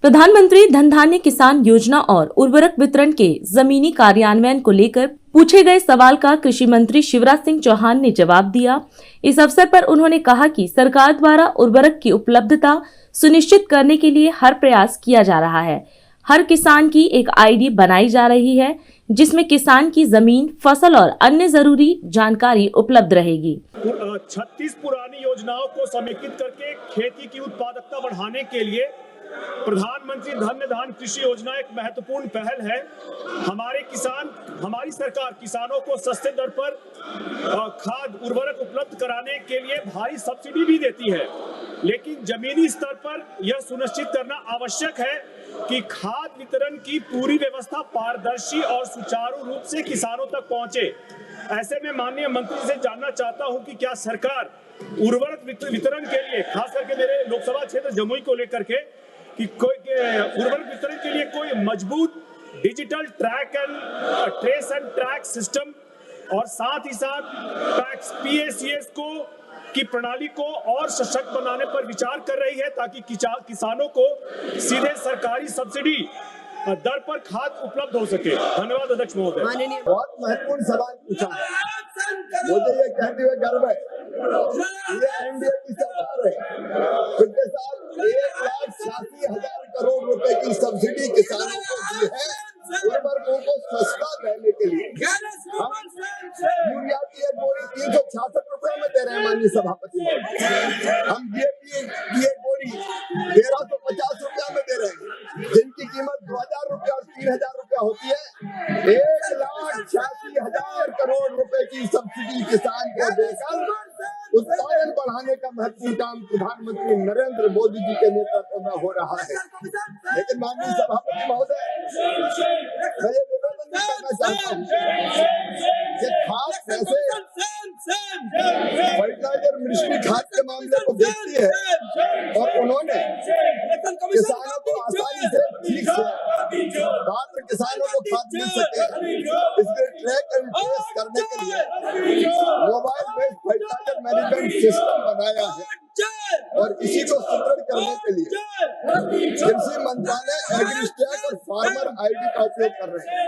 प्रधानमंत्री धन धान्य किसान योजना और उर्वरक वितरण के जमीनी कार्यान्वयन को लेकर पूछे गए सवाल का कृषि मंत्री शिवराज सिंह चौहान ने जवाब दिया। इस अवसर पर उन्होंने कहा कि सरकार द्वारा उर्वरक की उपलब्धता सुनिश्चित करने के लिए हर प्रयास किया जा रहा है। हर किसान की एक आईडी बनाई जा रही है जिसमें किसान की जमीन, फसल और अन्य जरूरी जानकारी उपलब्ध रहेगी। 36 पुरानी योजनाओं को समेकित करके खेती की उत्पादकता बढ़ाने के लिए प्रधानमंत्री धन धान्य कृषि योजना एक महत्वपूर्ण पहल है। हमारी सरकार किसानों को सस्ते दर पर खाद उर्वरक उपलब्ध कराने के लिए भारी सब्सिडी भी देती है, लेकिन जमीनी स्तर पर यह सुनिश्चित करना आवश्यक है कि खाद वितरण की पूरी व्यवस्था पारदर्शी और सुचारू रूप से किसानों तक पहुंचे। ऐसे में माननीय मंत्री से जानना चाहता हूं कि क्या सरकार उर्वरक वितरण के लिए, खास करके मेरे लोकसभा क्षेत्र जमुई को लेकर के, कि कोई उर्वरक वितरण के लिए कोई मजबूत digital trace and track system और साथ ही साथ PACS की प्रणाली को और सशक्त बनाने पर विचार कर रही है ताकि किसानों को सीधे सरकारी सब्सिडी दर पर खाद उपलब्ध हो सके। धन्यवाद अध्यक्ष महोदय। बहुत महत्वपूर्ण सवाल पूछा है। मुझे ये कहते हुए गर्व है, ये एनडीए की सरकार है। पिछले साल 1,86,000 करोड़ रुपए की सब्सिडी किसानों को दी है उर्वरकों को सस्ता रहने के लिए। यूरिया की एक बोरी 366 रुपए में दे रहे हैं माननीय सभापति। हम DAP की एक बोरी 1,350 रुपया में दे रहे हैं, जिनकी कीमत 2,000 रुपया और 3,000 रुपया होती है। 1,86,000 करोड़ रुपए की सब्सिडी किसान को देकर उत्पादन बढ़ाने का महत्वपूर्ण काम प्रधानमंत्री नरेंद्र मोदी जी के नेतृत्व में हो रहा है। लेकिन माननीय सभापति महोदय, मैं ये निवेदन भी करना चाहता हूँ कि खाद कैसे फर्टिलाइजर मिनिस्ट्री खाद के मामले को देखती है और उन्होंने किसानों को आसानी से ठीक से पात्र किसानों को खाद मिल सके, इसके ट्रैक एंड ट्रेस करने के लिए mobile based fertiliser management system बनाया है और इसी को सुदृढ़ करने के लिए कृषि मंत्रालय एग्रीस्टैक और फार्मर आईडी का उपयोग कर रहे हैं।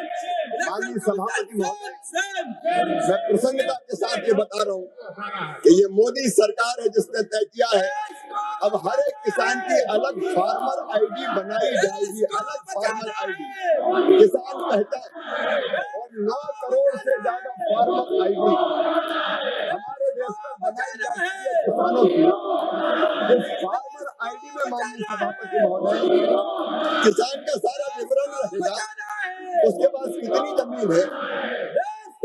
माननीय सभापति महोदय, मैं प्रसन्नता के साथ ये बता रहा हूँ कि ये मोदी सरकार है जिसने तय किया है अब हर एक किसान की अलग फार्मर आईडी बनाई जाएगी, अलग फार्मर आईडी, किसान पहचान और 9 करोड़ से ज्यादा फार्मर आईडी हमारे देश में बनाई जाती है किसानों की। इस फार्मर आईडी में माननीय सभापति महोदय किसान का सारा विवरण रहेगा, उसके पास कितनी जमीन है,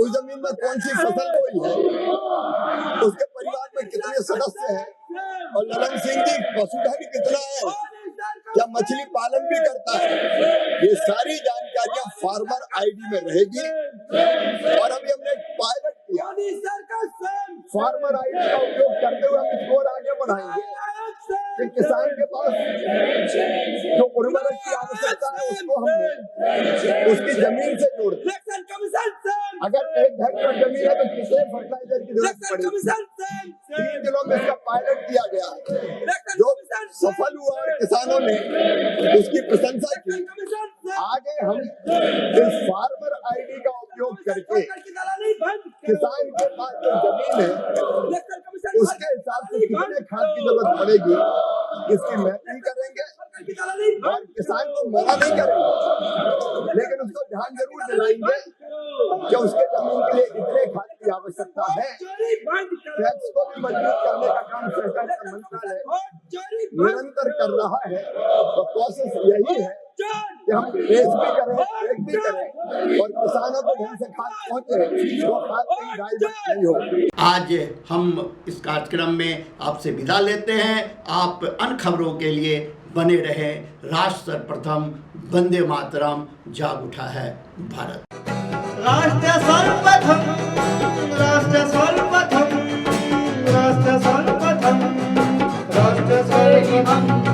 उस जमीन में कौन सी फसल बोई है, उसके परिवार में कितने सदस्य हैं और ललन सिंह जी पशुधन कितना है, क्या मछली पालन भी करता है, ये सारी जानकारियां फार्मर आईडी में रहेगी। और अभी हमने पायलट किया, फार्मर आईडी का उपयोग करते हुए हम इसको आगे बढ़ाएंगे कि किसान के पास जो उर्वरक की आवश्यकता है उसको हमने उसकी जमीन से जोड़ दें। अगर 1 हेक्टेयर जमीन है तो कितने फर्टिलाइजर की जरूरत पड़ेगी। 3 जिलों में इसका पायलट किया गया, जो सफल हुआ और किसानों ने उसकी प्रशंसा की। आगे हम इस फार्मर आईडी का उपयोग करके किसान के पास जो जमीन है उसके हिसाब से कितने खाद की जरूरत पड़ेगी इसकी मैपिंग करेंगे और किसान को मना नहीं करेंगे, लेकिन उसको ध्यान जरूर दिलाएंगे कि उसके जमीन के लिए इतने खाद की आवश्यकता है। टैक्स को भी मजबूत करने का काम सरकार का मंत्रालय निरंतर कर रहा है। तो प्रोसेस यही है कि हम ट्रेस भी करें, ट्रैक भी करें और किसानों को ढंग से खाद पहुंचे, वो खाद कहीं डाइवर्ट नहीं हो। आज हम इस कार्यक्रम में आपसे विदा लेते हैं। आप अन्य खबरों के लिए बने रहे। राष्ट्र सर्वप्रथम, वंदे मातरम, जाग उठा है भारत। राष्ट्र सर्वप्रथम, राष्ट्र सर्वप्रथम, राष्ट्र सर्वप्रथम, राष्ट्र सर्वप्रथम।